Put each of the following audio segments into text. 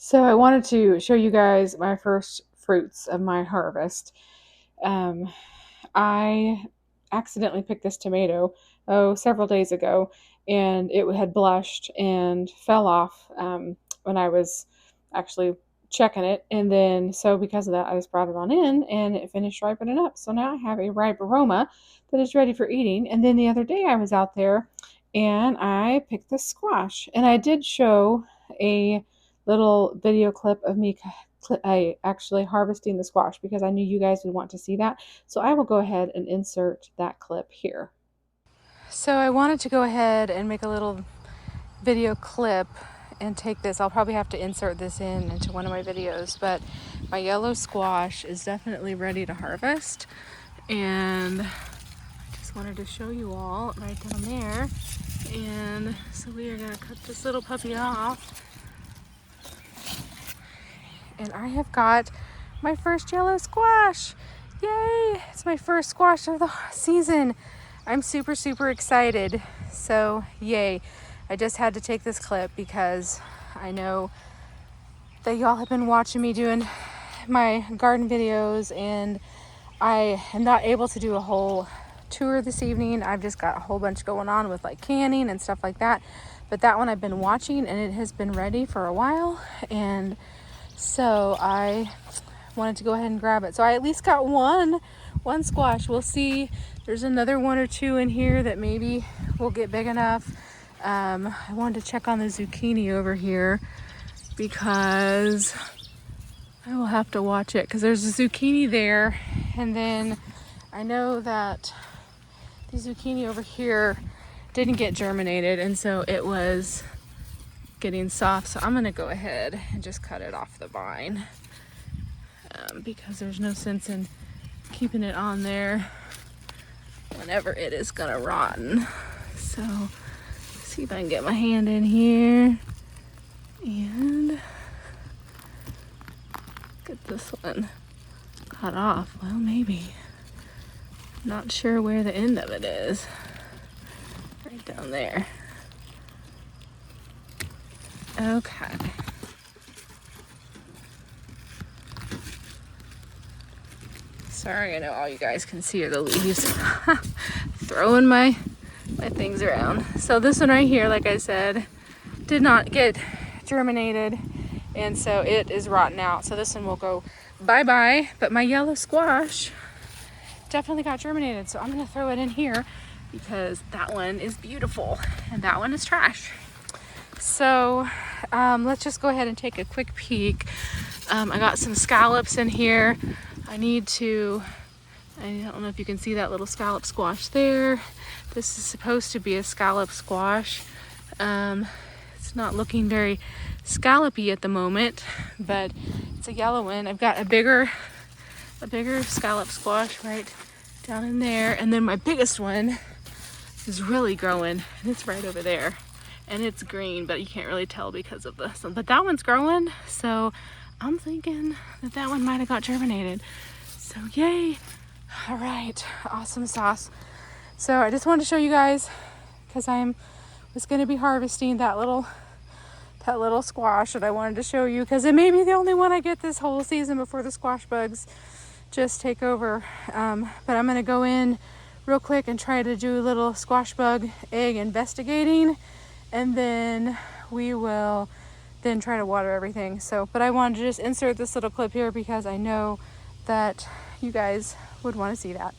So I wanted to show you guys my first fruits of my harvest. Um, I accidentally picked this tomato several days ago, and it had blushed and fell off when I was actually checking it. And then, so because of that, I just brought it on in, and it finished ripening up. So now I have a ripe aroma that is ready for eating. And then the other day, I was out there, and I picked the squash, and I did show a little video clip of me actually harvesting the squash because I knew you guys would want to see that. So I will go ahead and insert that clip here. So I wanted to go ahead and make a little video clip and take this. I'll probably have to insert this into one of my videos, but my yellow squash is definitely ready to harvest. And I just wanted to show you all right down there. And so we are gonna cut this little puppy off. And I have got my first yellow squash. Yay! It's my first squash of the season. I'm super, super excited. So, yay. I just had to take this clip because I know that y'all have been watching me doing my garden videos, and I am not able to do a whole tour this evening. I've just got a whole bunch going on with like canning and stuff like that. But that one I've been watching, and it has been ready for a while. And so I wanted to go ahead and grab it. So I at least got one squash. We'll see. There's another one or two in here that maybe will get big enough. I wanted to check on the zucchini over here because I will have to watch it because there's a zucchini there. And then I know that the zucchini over here didn't get germinated, and so it was getting soft. So I'm going to go ahead and just cut it off the vine because there's no sense in keeping it on there whenever it is going to rotten. So see if I can get my hand in here and get this one cut off. Well, maybe. Not sure where the end of it is. Right down there. Okay. Sorry, I know all you guys can see are the leaves. Throwing my things around. So this one right here, like I said, did not get germinated, and so it is rotten out. So this one will go bye-bye. But my yellow squash definitely got germinated, so I'm gonna throw it in here because that one is beautiful and that one is trash. So let's just go ahead and take a quick peek. I got some scallops in here. I don't know if you can see that little scallop squash there. This is supposed to be a scallop squash. It's not looking very scallopy at the moment, but it's a yellow one. I've got a bigger scallop squash right down in there, and then my biggest one is really growing, and it's right over there, and it's green, but you can't really tell because of the sun. But that one's growing, so I'm thinking that one might have got germinated. So yay! All right, awesome sauce. So I just wanted to show you guys because I was going to be harvesting that little squash that I wanted to show you because it may be the only one I get this whole season before the squash bugs just take over. But I'm going to go in real quick and try to do a little squash bug egg investigating, and then we will then try to water everything. So, but I wanted to just insert this little clip here because I know that you guys would want to see that.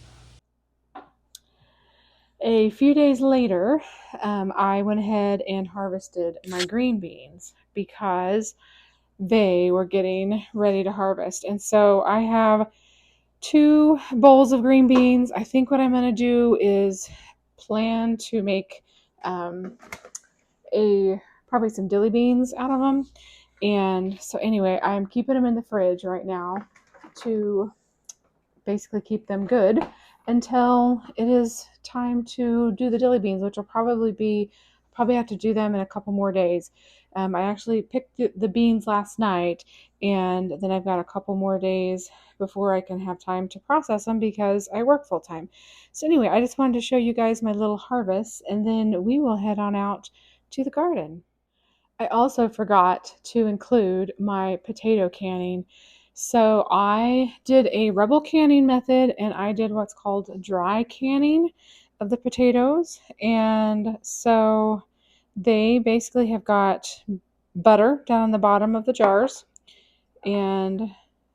A few days later, I went ahead and harvested my green beans because they were getting ready to harvest. And so I have 2 bowls of green beans. I think what I'm going to do is plan to make probably some dilly beans out of them. And so anyway, I'm keeping them in the fridge right now to basically keep them good until it is time to do the dilly beans, which will probably have to do them in a couple more days. I actually picked the beans last night, and then I've got a couple more days before I can have time to process them because I work full time. So anyway, I just wanted to show you guys my little harvest, and then we will head on out to the garden. I also forgot to include my potato canning. So I did a rubble canning method and I did what's called dry canning of the potatoes. And so they basically have got butter down on the bottom of the jars, and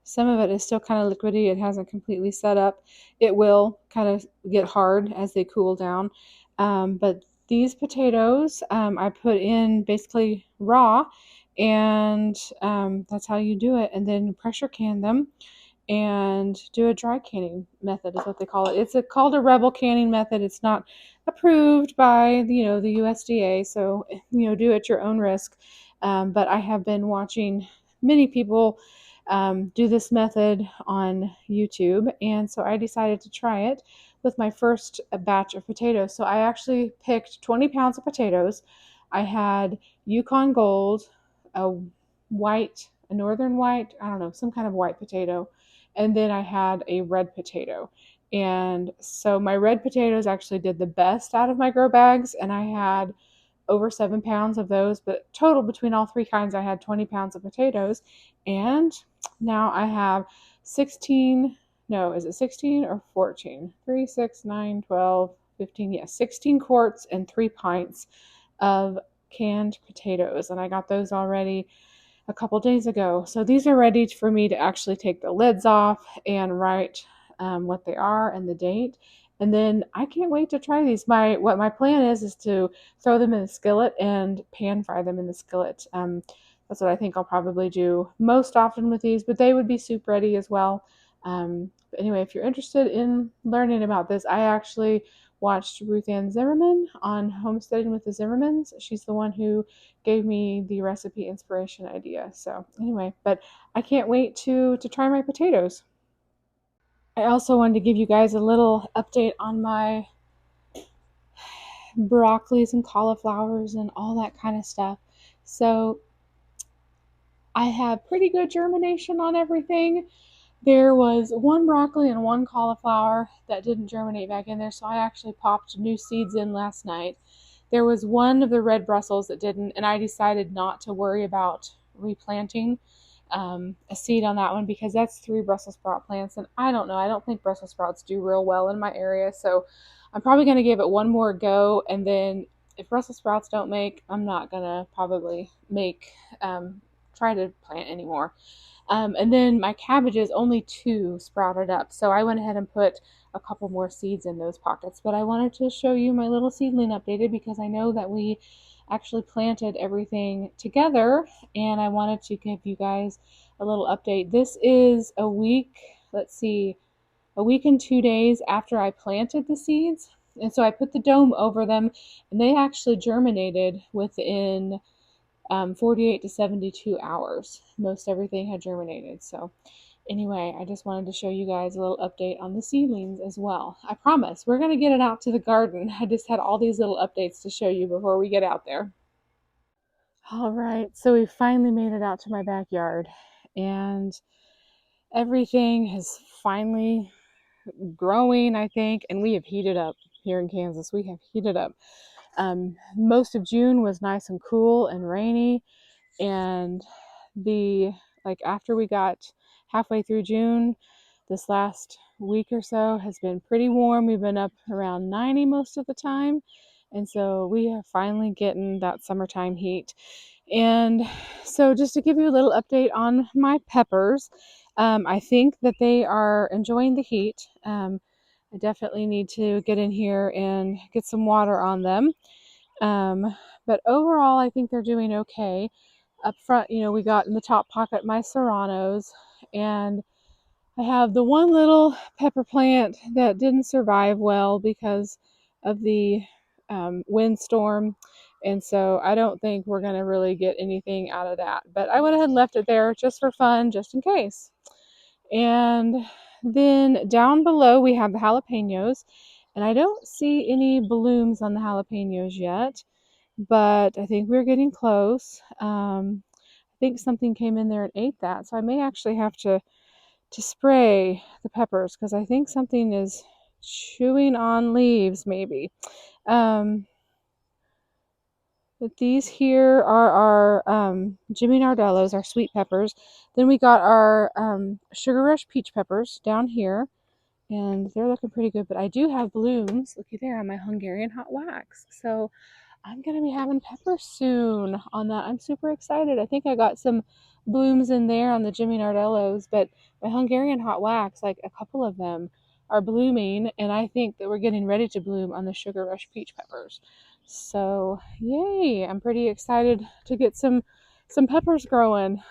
some of it is still kind of liquidy. It hasn't completely set up. It will kind of get hard as they cool down. But these potatoes I put in basically raw, and that's how you do it. And then pressure can them and do a dry canning method is what they call it. Called a rebel canning method. It's not approved by the USDA, so do at your own risk. But I have been watching many people do this method on YouTube, and so I decided to try it with my first batch of potatoes. So I actually picked 20 pounds of potatoes. I had Yukon Gold, a a northern white, I don't know, some kind of white potato, and then I had a red potato. And so my red potatoes actually did the best out of my grow bags, and I had over 7 pounds of those. But total between all three kinds, I had 20 pounds of potatoes. And now I have 16, no, is it 16 or 14? 3, 6, 9, 12, 15, yes, 16 quarts and 3 pints of canned potatoes. And I got those already a couple days ago. So these are ready for me to actually take the lids off and write what they are and the date. And then I can't wait to try these. My plan is to throw them in the skillet and pan fry them in the skillet. That's what I think I'll probably do most often with these, but they would be soup ready as well. But anyway, if you're interested in learning about this, I actually watched Ruth Ann Zimmerman on Homesteading with the Zimmermans. She's the one who gave me the recipe inspiration idea. So anyway, but I can't wait to try my potatoes. I also wanted to give you guys a little update on my broccolis and cauliflowers and all that kind of stuff. So I have pretty good germination on everything. There was one broccoli and one cauliflower that didn't germinate back in there, so I actually popped new seeds in last night. There was one of the red Brussels that didn't, and I decided not to worry about replanting a seed on that one because that's 3 Brussels sprout plants, and I don't know. I don't think Brussels sprouts do real well in my area, so I'm probably going to give it one more go, and then if Brussels sprouts don't make, I'm not going to probably try to plant anymore. And then my cabbages, only 2 sprouted up. So I went ahead and put a couple more seeds in those pockets. But I wanted to show you my little seedling updated because I know that we actually planted everything together, and I wanted to give you guys a little update. This is a week, let's see, a week and 2 days after I planted the seeds. And so I put the dome over them, and they actually germinated within 48 to 72 hours. Most everything had germinated. So anyway, I just wanted to show you guys a little update on the seedlings as well. I promise we're going to get it out to the garden. I just had all these little updates to show you before we get out there. All right, so we finally made it out to my backyard, and everything has finally growing, I think, and we have heated up here in Kansas. We have heated up. Most of June was nice and cool and rainy, and after we got halfway through June, this last week or so has been pretty warm. We've been up around 90 most of the time, and so we are finally getting that summertime heat. And so just to give you a little update on my peppers, I think that they are enjoying the heat. I definitely need to get in here and get some water on them. But overall, I think they're doing okay. Up front, we got in the top pocket my serranos, and I have the one little pepper plant that didn't survive well because of the windstorm. And so I don't think we're going to really get anything out of that. But I went ahead and left it there just for fun, just in case. And then down below, we have the jalapenos. And I don't see any blooms on the jalapenos yet, but I think we're getting close. I think something came in there and ate that. So I may actually have to spray the peppers because I think something is chewing on leaves maybe. Um, But these here are our Jimmy Nardellos, our sweet peppers. Then we got our Sugar Rush peach peppers down here, and they're looking pretty good. But I do have blooms, looky there, on my Hungarian hot wax. So I'm going to be having peppers soon on that. I'm super excited. I think I got some blooms in there on the Jimmy Nardellos, but my Hungarian hot wax, like a couple of them, are blooming, and I think that we're getting ready to bloom on the Sugar Rush peach peppers. So yay! I'm pretty excited to get some peppers growing.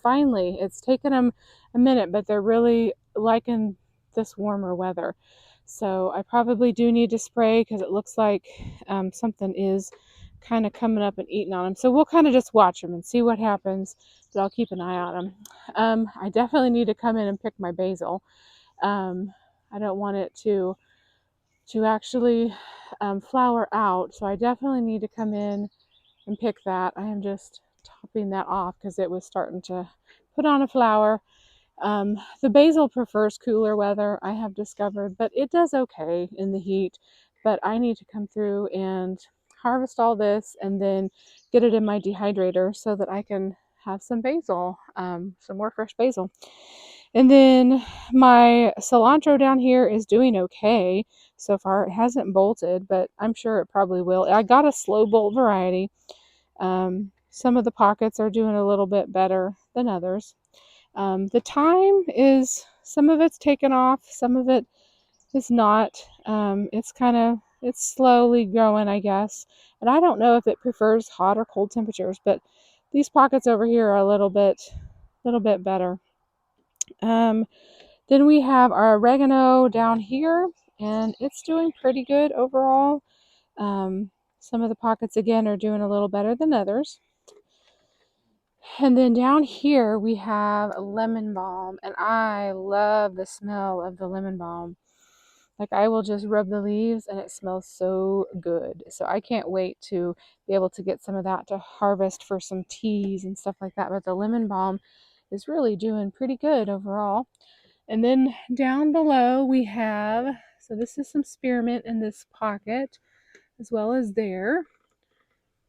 Finally, it's taken them a minute, but they're really liking this warmer weather. So I probably do need to spray because it looks like something is kind of coming up and eating on them. So we'll kind of just watch them and see what happens. But I'll keep an eye on them. I definitely need to come in and pick my basil. I don't want it to actually flower out. So I definitely need to come in and pick that. I am just topping that off because it was starting to put on a flower. The basil prefers cooler weather, I have discovered, but it does okay in the heat. But I need to come through and harvest all this and then get it in my dehydrator so that I can have some basil, some more fresh basil. And then my cilantro down here is doing okay so far. It hasn't bolted, but I'm sure it probably will. I got a slow bolt variety. Some of the pockets are doing a little bit better than others. The thyme is, some of it's taken off, some of it is not. It's slowly growing, I guess. And I don't know if it prefers hot or cold temperatures, but these pockets over here are a little bit better. Then we have our oregano down here, and it's doing pretty good overall. Some of the pockets again are doing a little better than others. And then down here we have lemon balm, and I love the smell of the lemon balm. Like, I will just rub the leaves and it smells so good. So I can't wait to be able to get some of that to harvest for some teas and stuff like that. But the lemon balm is really doing pretty good overall. And then down below we have, so this is some spearmint in this pocket as well as there.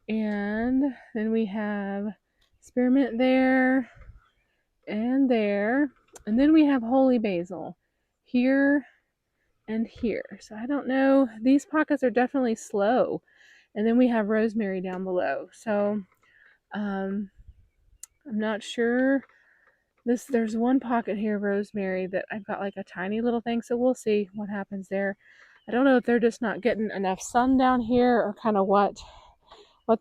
And then we have spearmint there and there. And then we have holy basil here and here. So I don't know. These pockets are definitely slow. And then we have rosemary down below. So I'm not sure. There's one pocket here, rosemary, that I've got like a tiny little thing. So we'll see what happens there. I don't know if they're just not getting enough sun down here or kind of what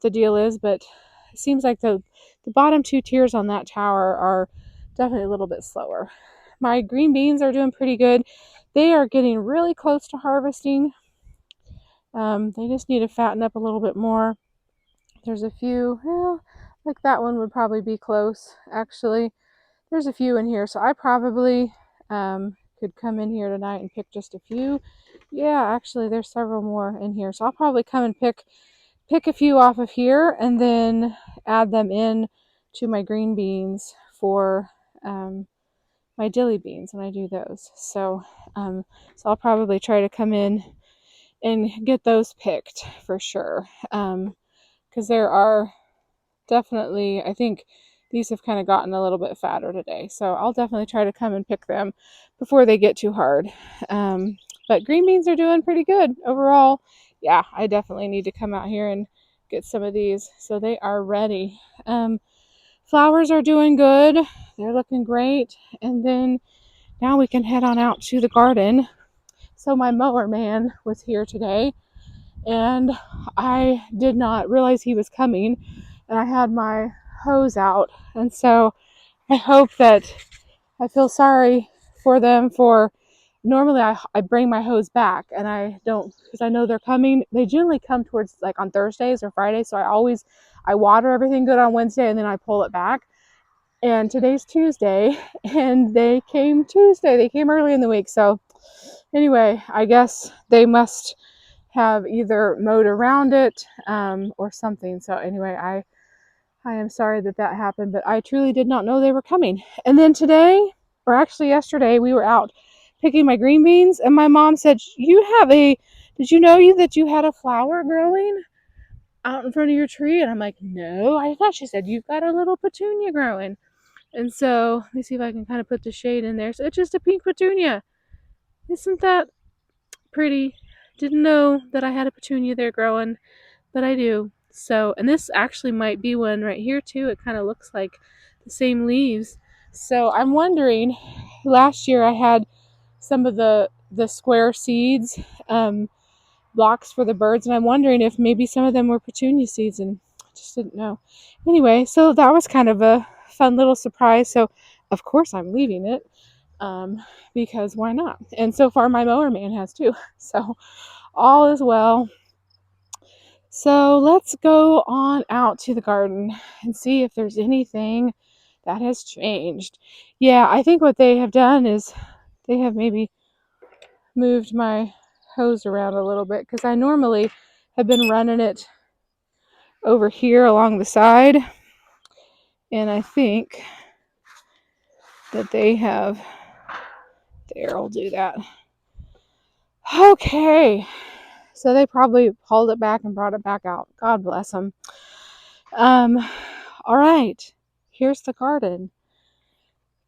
the deal is, but it seems like the bottom two tiers on that tower are definitely a little bit slower. My green beans are doing pretty good. They are getting really close to harvesting. They just need to fatten up a little bit more. There's a few, well, like that one would probably be close, actually. There's a few in here, so I probably could come in here tonight and pick just a few. Yeah, actually, there's several more in here, so I'll probably come and pick a few off of here and then add them in to my green beans for my dilly beans when I do those. So I'll probably try to come in and get those picked for sure, because there are definitely, I think these have kind of gotten a little bit fatter today, so I'll definitely try to come and pick them before they get too hard. But green beans are doing pretty good overall. Yeah, I definitely need to come out here and get some of these so they are ready. Flowers are doing good. They're looking great. And then now we can head on out to the garden. So my mower man was here today, and I did not realize he was coming, and I had my hose out. And so I hope that, I feel sorry for them for, normally I bring my hose back and I don't, because I know they're coming. They generally come towards like on Thursdays or Fridays, so I water everything good on Wednesday and then I pull it back. And today's Tuesday, and they came Tuesday. They came early in the week. So anyway, I guess they must have either mowed around it or something. So anyway, I am sorry that happened, but I truly did not know they were coming. And then today, or actually yesterday, we were out picking my green beans, and my mom said, did you know that you had a flower growing? out in front of your tree? And I'm like, no, I thought. She said, you've got a little petunia growing. And so let me see if I can kind of put the shade in there. So it's just a pink petunia. Isn't that pretty? Didn't know that I had a petunia there growing, but I do. So, and this actually might be one right here too. It kind of looks like the same leaves. So I'm wondering, last year I had some of the square seeds, blocks for the birds, and I'm wondering if maybe some of them were petunia seeds, and I just didn't know. Anyway, so that was kind of a fun little surprise. So of course I'm leaving it, because why not? And so far my mower man has too. So all is well. So let's go on out to the garden and see if there's anything that has changed. Yeah, I think what they have done is they have maybe moved my hose around a little bit, because I normally have been running it over here along the side, and I think that they have, there, I'll do that. Okay, so they probably hauled it back and brought it back out. God bless them. All right, here's the garden.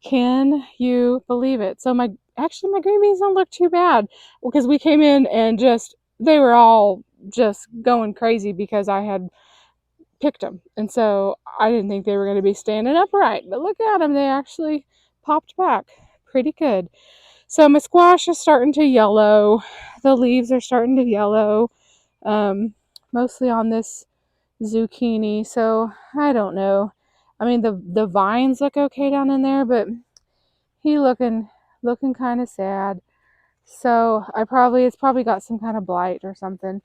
Can you believe it? So my green beans don't look too bad, because we came in and just, they were all just going crazy because I had picked them, and so I didn't think they were going to be standing upright, but look at them, they actually popped back pretty good. So my squash is starting to yellow, the leaves are starting to yellow, mostly on this zucchini. So I don't know, I mean the vines look okay down in there, but he looking kind of sad. So it's probably got some kind of blight or something,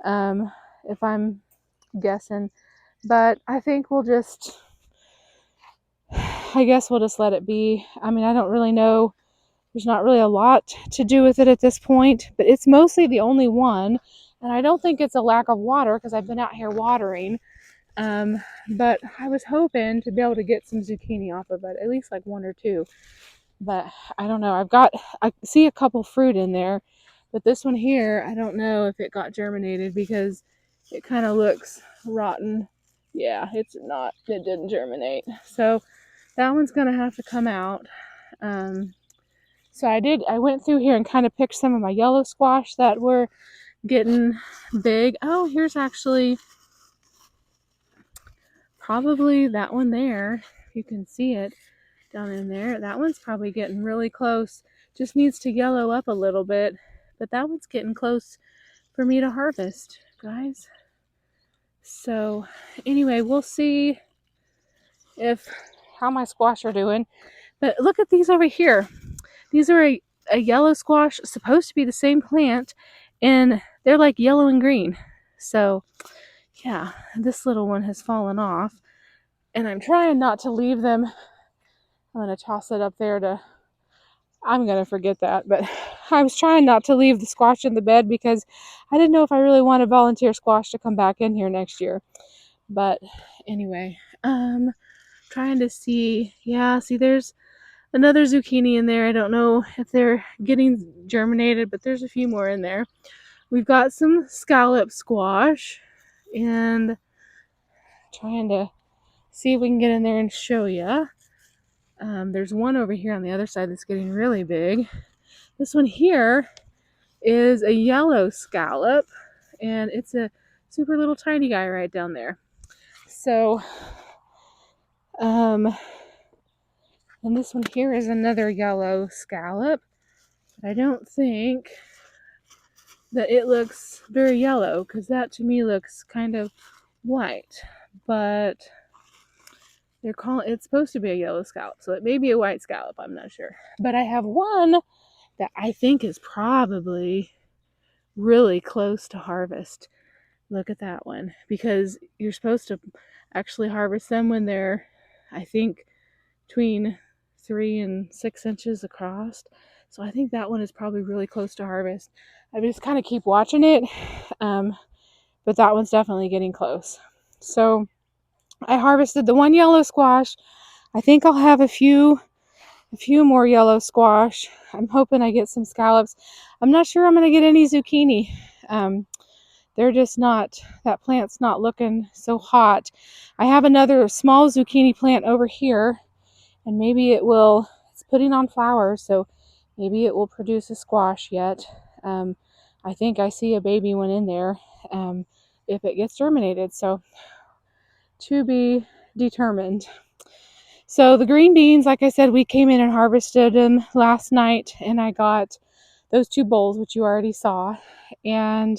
if I'm guessing. But I think I guess we'll just let it be. I mean, I don't really know. There's not really a lot to do with it at this point, but it's mostly the only one. And I don't think it's a lack of water, because I've been out here watering. But I was hoping to be able to get some zucchini off of it, at least like one or two. But I don't know. I see a couple fruit in there, but this one here, I don't know if it got germinated, because it kind of looks rotten. Yeah, it didn't germinate. So that one's going to have to come out. So I went through here and kind of picked some of my yellow squash that were getting big. Oh, here's actually probably that one there. You can see it down in there. That one's probably getting really close. Just needs to yellow up a little bit, but that one's getting close for me to harvest, guys. So anyway, we'll see how my squash are doing. But look at these over here. These are a yellow squash, supposed to be the same plant, and they're like yellow and green. So yeah, this little one has fallen off, and I'm trying not to leave them. I'm going to toss it up there I'm going to forget that, but I was trying not to leave the squash in the bed, because I didn't know if I really wanted volunteer squash to come back in here next year. But anyway, trying to see. Yeah, see, there's another zucchini in there. I don't know if they're getting germinated, but there's a few more in there. We've got some scallop squash, and trying to see if we can get in there and show you. There's one over here on the other side that's getting really big. This one here is a yellow scallop, and it's a super little tiny guy right down there. So, and this one here is another yellow scallop. But I don't think that it looks very yellow, because that to me looks kind of white. But it's supposed to be a yellow scallop, so it may be a white scallop, I'm not sure. But I have one that I think is probably really close to harvest. Look at that one, because you're supposed to actually harvest them when they're, I think, between 3 and 6 inches across. So I think that one is probably really close to harvest. I just kind of keep watching it, but that one's definitely getting close. So I harvested the one yellow squash. I think I'll have a few more yellow squash. I'm hoping I get some scallops. I'm not sure I'm going to get any zucchini they're just not, that plant's not looking so hot. I have another small zucchini plant over here, and maybe it will, it's putting on flowers, so maybe it will produce a squash yet. I think I see a baby one in there, if it gets germinated, so to be determined. So the green beans, like I said, we came in and harvested them last night, and I got those 2 bowls, which you already saw, and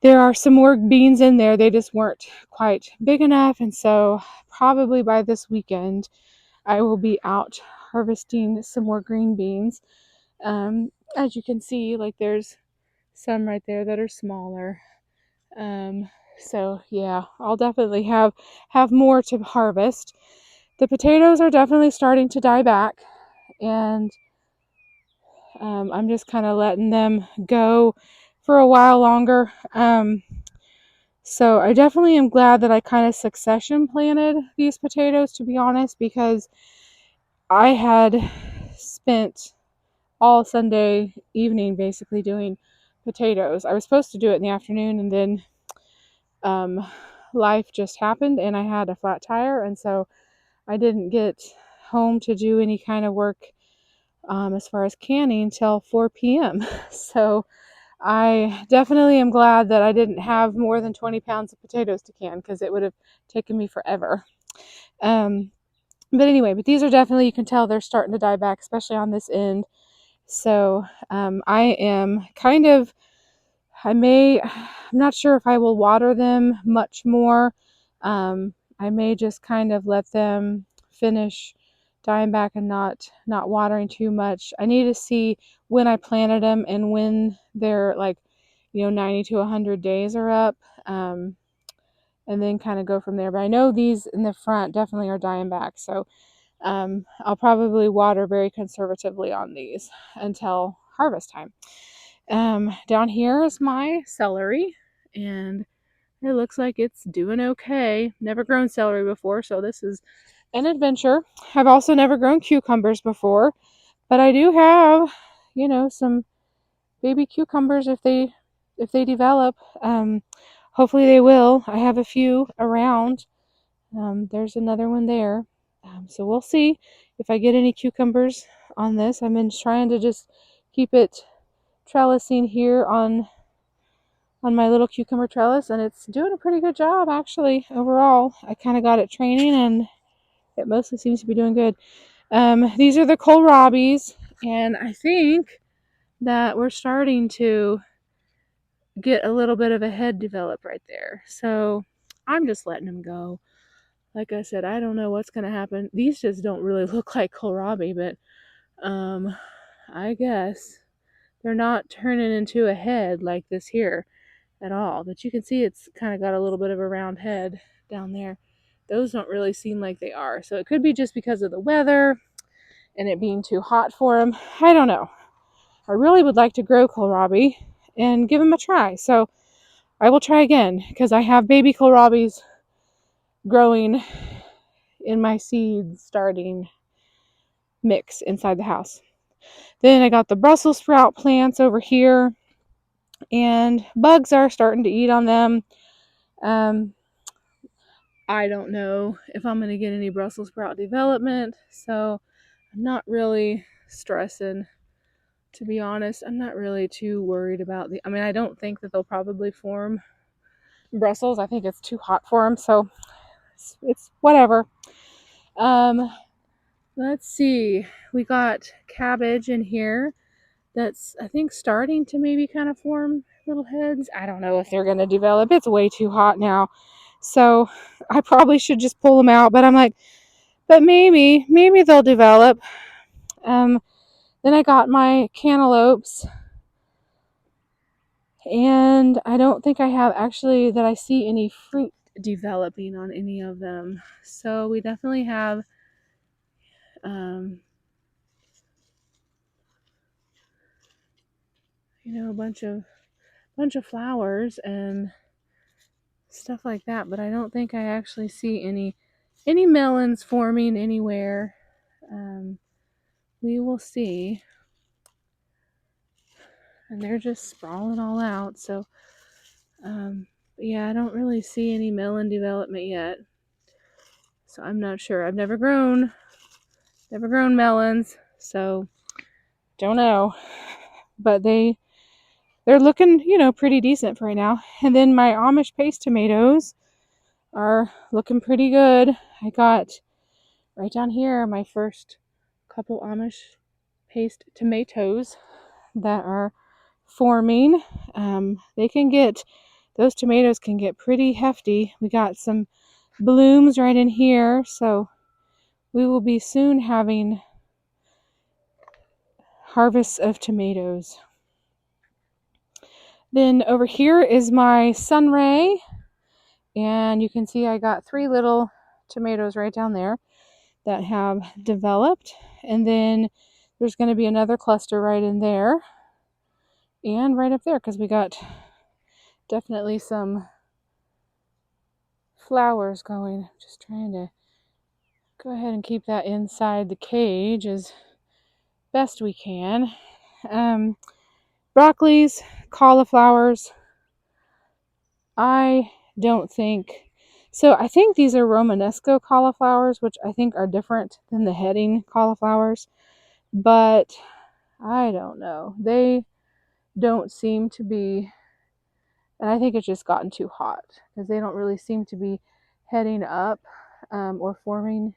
there are some more beans in there. They just weren't quite big enough, and so probably by this weekend I will be out harvesting some more green beans. As you can see, like there's some right there that are smaller. So yeah, I'll definitely have more to harvest. The potatoes are definitely starting to die back, and I'm just kind of letting them go for a while longer. So I definitely am glad that I kind of succession planted these potatoes, to be honest, because I had spent all Sunday evening basically doing potatoes. I was supposed to do it in the afternoon, and then um, life just happened and I had a flat tire, and so I didn't get home to do any kind of work as far as canning till 4 p.m. So I definitely am glad that I didn't have more than 20 pounds of potatoes to can, because it would have taken me forever. Um, but anyway, but these are definitely, you can tell they're starting to die back, especially on this end. So I am kind of, I'm not sure if I will water them much more. I may just kind of let them finish dying back and not watering too much. I need to see when I planted them and when they're like, 90 to 100 days are up, and then kind of go from there. But I know these in the front definitely are dying back, so I'll probably water very conservatively on these until harvest time. Down here is my celery, and it looks like it's doing okay. Never grown celery before, so this is an adventure. I've also never grown cucumbers before, but I do have, some baby cucumbers if they develop. Hopefully they will. I have a few around. There's another one there. So we'll see if I get any cucumbers on this. I've been trying to just keep it trellising here on my little cucumber trellis, and it's doing a pretty good job actually overall. I kind of got it training, and it mostly seems to be doing good. These are the kohlrabis, and I think that we're starting to get a little bit of a head develop right there. So I'm just letting them go. Like I said, I don't know what's going to happen. These just don't really look like kohlrabi, but I guess they're not turning into a head like this here at all. But you can see it's kind of got a little bit of a round head down there. Those don't really seem like they are. So it could be just because of the weather and it being too hot for them. I don't know. I really would like to grow kohlrabi and give them a try. So I will try again, because I have baby kohlrabis growing in my seed starting mix inside the house. Then I got the Brussels sprout plants over here, and bugs are starting to eat on them. I don't know if I'm going to get any Brussels sprout development, so I'm not really stressing, to be honest. I'm not really too worried about I don't think that they'll probably form Brussels. I think it's too hot for them, so it's whatever. Let's see. We got cabbage in here that's, I think, starting to maybe kind of form little heads. I don't know if they're going to develop. It's way too hot now. So I probably should just pull them out, but I'm like, but maybe they'll develop. Then I got my cantaloupes, and I don't think I have actually that I see any fruit developing on any of them. So we definitely have a bunch of flowers and stuff like that, but I don't think I actually see any melons forming anywhere. We will see. And they're just sprawling all out, so Yeah, I don't really see any melon development yet. So I'm not sure. I've never grown melons, so don't know. But they're looking, pretty decent for right now. And then my Amish paste tomatoes are looking pretty good. I got right down here my first couple Amish paste tomatoes that are forming. Those tomatoes can get pretty hefty. We got some blooms right in here, so we will be soon having harvests of tomatoes. Then over here is my sunray, and you can see I got 3 little tomatoes right down there that have developed, and then there's going to be another cluster right in there and right up there because we got definitely some flowers going. Just trying to go ahead and keep that inside the cage as best we can. Broccolis, cauliflowers, I don't think so. I think these are Romanesco cauliflowers, which I think are different than the heading cauliflowers, but I don't know. They don't seem to be, and I think it's just gotten too hot because they don't really seem to be heading up or forming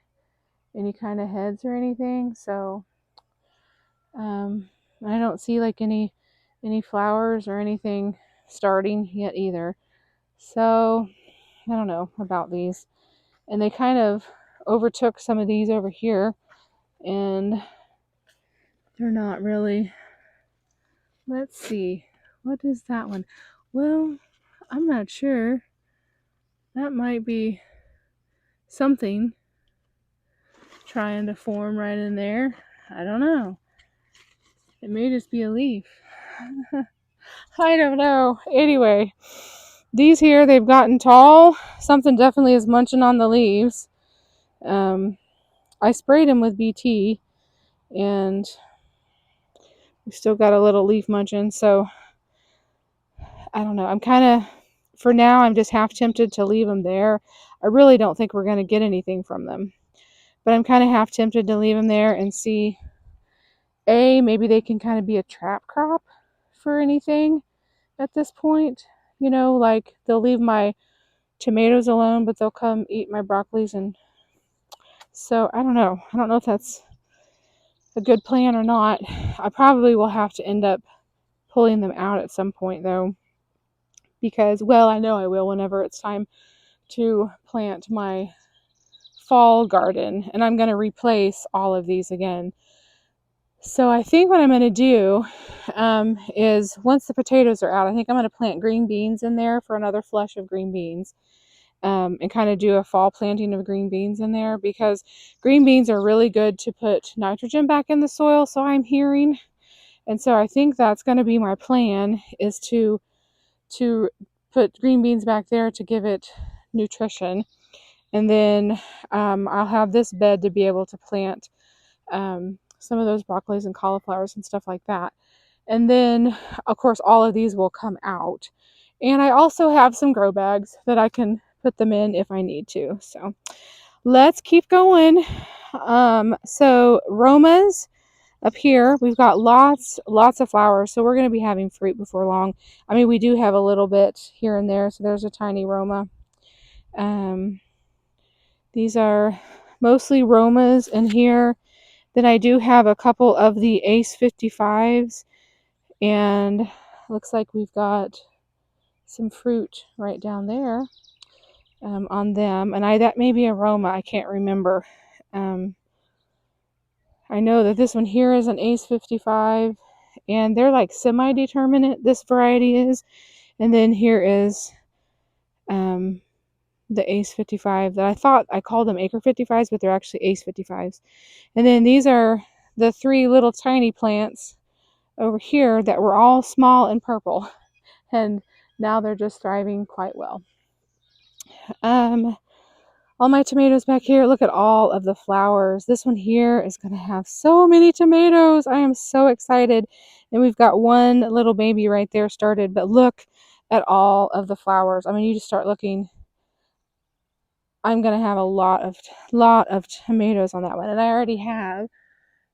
any kind of heads or anything. So I don't see like any flowers or anything starting yet either. So I don't know about these. And they kind of overtook some of these over here, and they're not really. Let's see. What is that one? Well, I'm not sure. That might be something trying to form right in there. I don't know. It may just be a leaf. I don't know. Anyway, these here, they've gotten tall. Something definitely is munching on the leaves. I sprayed them with BT, and we still got a little leaf munching. So I don't know. I'm kind of, for now, I'm just half tempted to leave them there. I really don't think we're going to get anything from them. But I'm kind of half tempted to leave them there and see, maybe they can kind of be a trap crop for anything at this point. Like they'll leave my tomatoes alone, but they'll come eat my broccolis. And so I don't know. I don't know if that's a good plan or not. I probably will have to end up pulling them out at some point, though, because, well, I know I will whenever it's time to plant my fall garden, and I'm going to replace all of these again. So I think what I'm going to do is, once the potatoes are out, I think I'm going to plant green beans in there for another flush of green beans, and kind of do a fall planting of green beans in there, because green beans are really good to put nitrogen back in the soil, so I'm hearing. And so I think that's going to be my plan, is to put green beans back there to give it nutrition. And then I'll have this bed to be able to plant some of those broccolis and cauliflowers and stuff like that. And then, of course, all of these will come out. And I also have some grow bags that I can put them in if I need to. So let's keep going. So Romas up here, we've got lots of flowers. So we're going to be having fruit before long. I mean, we do have a little bit here and there. So there's a tiny Roma. These are mostly Romas in here. Then I do have a couple of the Ace 55s, and looks like we've got some fruit right down there on them. And that may be a Roma, I can't remember. I know that this one here is an Ace 55, and they're like semi-determinate, this variety is. And then here is the Ace 55 that I thought I called them Acre 55s, but they're actually Ace 55s. And then these are the 3 little tiny plants over here that were all small and purple, and now they're just thriving quite well. All my tomatoes back here, look at all of the flowers. This one here is going to have so many tomatoes. I am so excited. And we've got one little baby right there started, but look at all of the flowers. I mean, you just start looking. I'm gonna have a lot of tomatoes on that one, and I already have.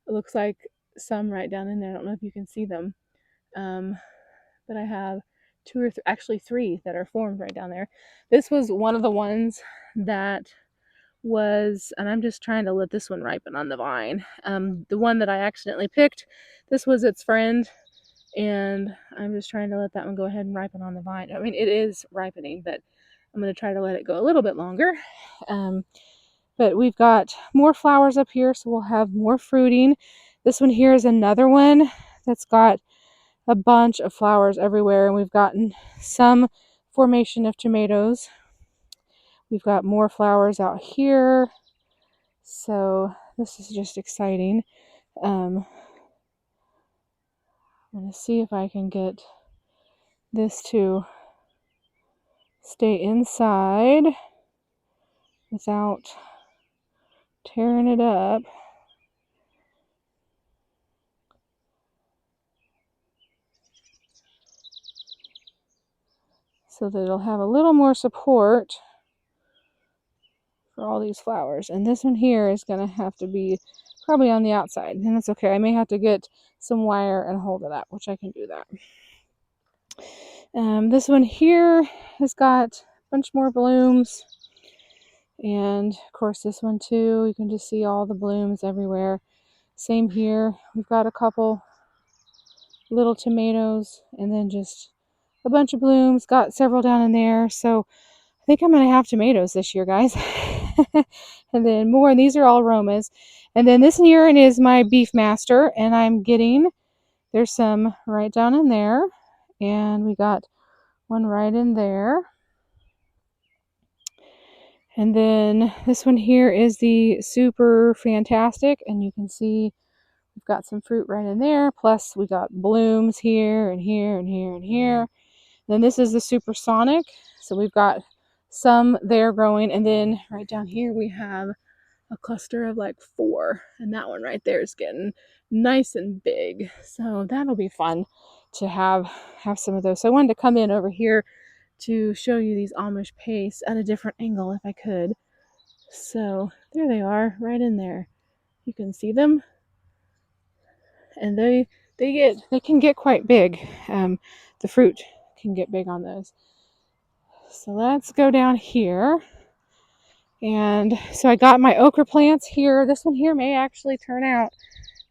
It looks like some right down in there. I don't know if you can see them, but I have two or actually three that are formed right down there. This was one of the ones that was, and I'm just trying to let this one ripen on the vine. The one that I accidentally picked, this was its friend, and I'm just trying to let that one go ahead and ripen on the vine. I mean, it is ripening, but I'm going to try to let it go a little bit longer. But we've got more flowers up here, so we'll have more fruiting. This one here is another one that's got a bunch of flowers everywhere, and we've gotten some formation of tomatoes. We've got more flowers out here, so this is just exciting. I'm going to see if I can get this to stay inside without tearing it up. So that it'll have a little more support for all these flowers. And this one here is going to have to be probably on the outside, and that's okay. I may have to get some wire and hold it up, which I can do that. This one here has got a bunch more blooms, and of course this one too. You can just see all the blooms everywhere. Same here. We've got a couple little tomatoes, and then just a bunch of blooms. Got several down in there, so I think I'm going to have tomatoes this year, guys. And then more, and these are all aromas. And then this here is my Beefmaster, and I'm getting, there's some right down in there, and we got one right in there. And then this one here is the Super Fantastic, and you can see we've got some fruit right in there, plus we got blooms here and here and here and here. And then this is the Supersonic, so we've got some there growing, and then right down here we have a cluster of like 4, and that one right there is getting nice and big, so that'll be fun to have some of those. So I wanted to come in over here to show you these Amish pastes at a different angle if I could. So there they are right in there, you can see them, and they can get quite big. The fruit can get big on those. So let's go down here. And so I got my okra plants here. This one here may actually turn out.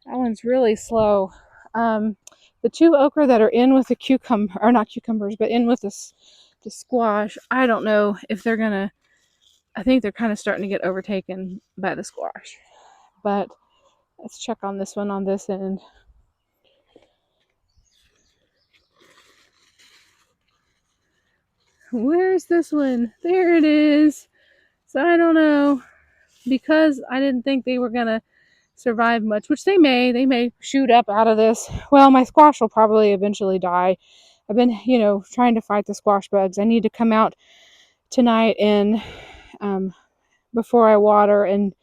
That one's really slow. The 2 okra that are in with the cucumber, or not cucumbers, but in with the squash, I don't know if they're gonna, I think they're kind of starting to get overtaken by the squash. But let's check on this one on this end. Where's this one? There it is. So I don't know, because I didn't think they were gonna survive much, which they may shoot up out of this. Well, my squash will probably eventually die. I've been, trying to fight the squash bugs. I need to come out tonight and before I water and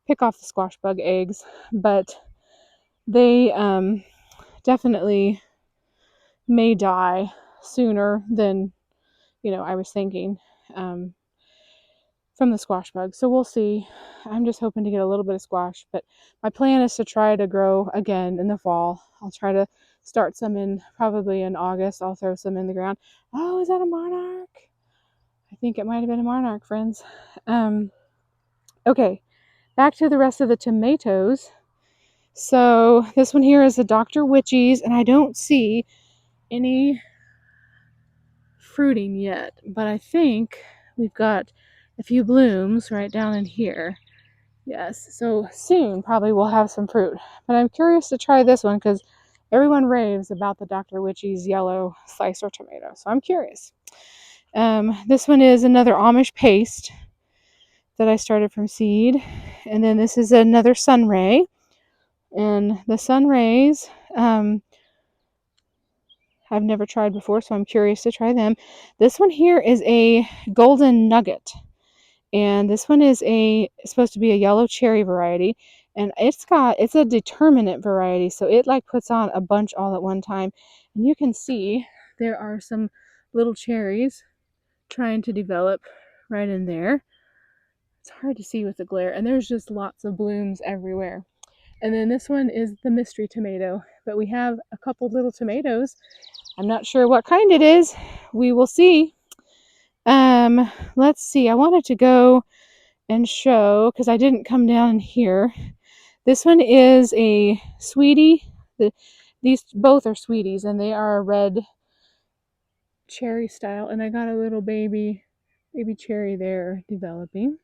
pick off the squash bug eggs, but they definitely may die sooner than I was thinking. From the squash bug. So we'll see. I'm just hoping to get a little bit of squash, but my plan is to try to grow again in the fall. I'll try to start some probably in August. I'll throw some in the ground. Oh, is that a monarch? I think it might have been a monarch, friends. Okay, back to the rest of the tomatoes. So this one here is a Dr. Witchy's, and I don't see any fruiting yet, but I think we've got a few blooms right down in here. Yes, so soon probably we'll have some fruit. But I'm curious to try this one because everyone raves about the Dr. Witchy's yellow slicer tomato. So I'm curious. This one is another Amish paste that I started from seed. And then this is another Sunray. And the Sunrays, I've never tried before, so I'm curious to try them. This one here is a golden nugget. And this one is supposed to be a yellow cherry variety, and it's a determinate variety, so it like puts on a bunch all at one time. And you can see there are some little cherries trying to develop right in there. It's hard to see with the glare, and there's just lots of blooms everywhere. And then this one is the mystery tomato, but we have a couple little tomatoes. I'm not sure what kind it is. We will see. Let's see. I wanted to go and show because I didn't come down in here. This one is a sweetie. These both are sweeties, and they are a red cherry style. And I got a little baby cherry there developing.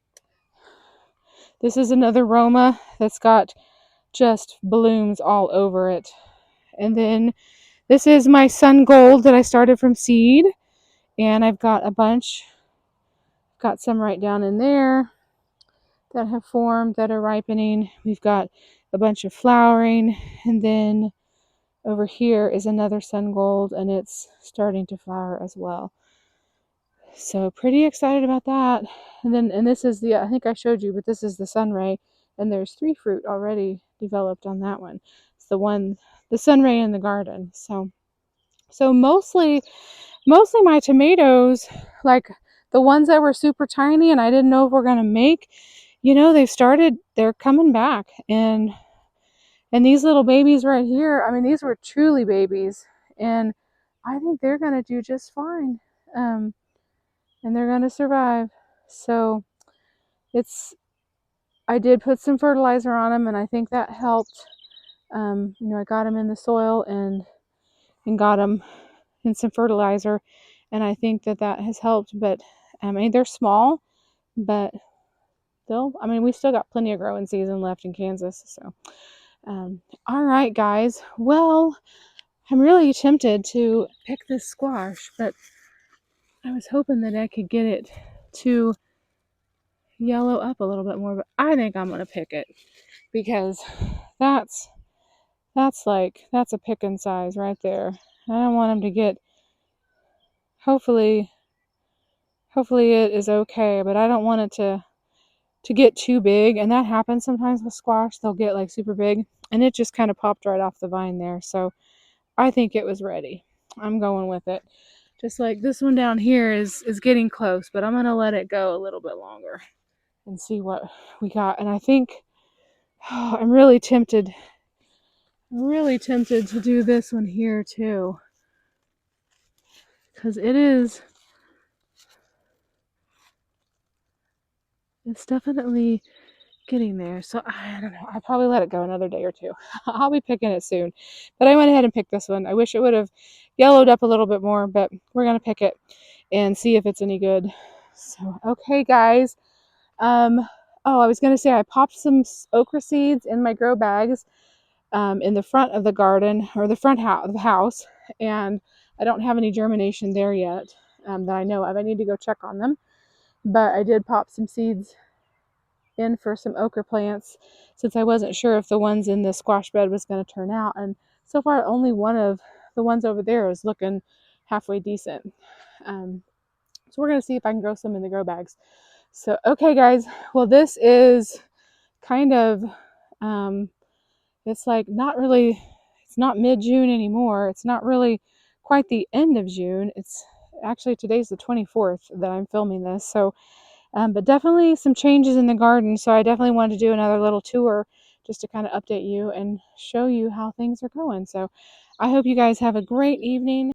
This is another Roma that's got just blooms all over it. And then this is my sun gold that I started from seed, and I've got a bunch. Got some right down in there that have formed, that are ripening. We've got a bunch of flowering, and then over here is another sun gold, and it's starting to flower as well. So pretty excited about that. And this is the, I think I showed you, but this is the Sunray, and there's 3 fruit already developed on that one. It's the Sunray in the garden. So mostly my tomatoes, like the ones that were super tiny and I didn't know if we're gonna make, they're coming back. And these little babies right here, I mean, these were truly babies, and I think they're gonna do just fine. And they're gonna survive. So I did put some fertilizer on them, and I think that helped. I got them in the soil and got them in some fertilizer, and I think that has helped. But I mean, they're small, but we still got plenty of growing season left in Kansas. So, all right, guys. Well, I'm really tempted to pick this squash, but I was hoping that I could get it to yellow up a little bit more. But I think I'm gonna pick it because that's a picking size right there. I don't want them to get. Hopefully it is okay, but I don't want it to get too big, and that happens sometimes with squash. They'll get like super big, and it just kind of popped right off the vine there. So I think it was ready. I'm going with it. Just like this one down here is getting close, but I'm going to let it go a little bit longer and see what we got. And I think I'm really tempted to do this one here too, because it's definitely getting there. So I don't know. I'll probably let it go another day or two. I'll be picking it soon. But I went ahead and picked this one. I wish it would have yellowed up a little bit more, but we're going to pick it and see if it's any good. So, okay, guys. I was going to say I popped some okra seeds in my grow bags in the front of the garden, or the front of the house, and I don't have any germination there yet that I know of. I need to go check on them. But I did pop some seeds in for some okra plants, since I wasn't sure if the ones in the squash bed was going to turn out. And so far, only one of the ones over there is looking halfway decent. So we're going to see if I can grow some in the grow bags. So, okay, guys. Well, this is kind of, it's like not really, it's not mid-June anymore. It's not really quite the end of June. It's actually, today's the 24th that I'm filming this. So, but definitely some changes in the garden. So I definitely wanted to do another little tour just to kind of update you and show you how things are going. So I hope you guys have a great evening.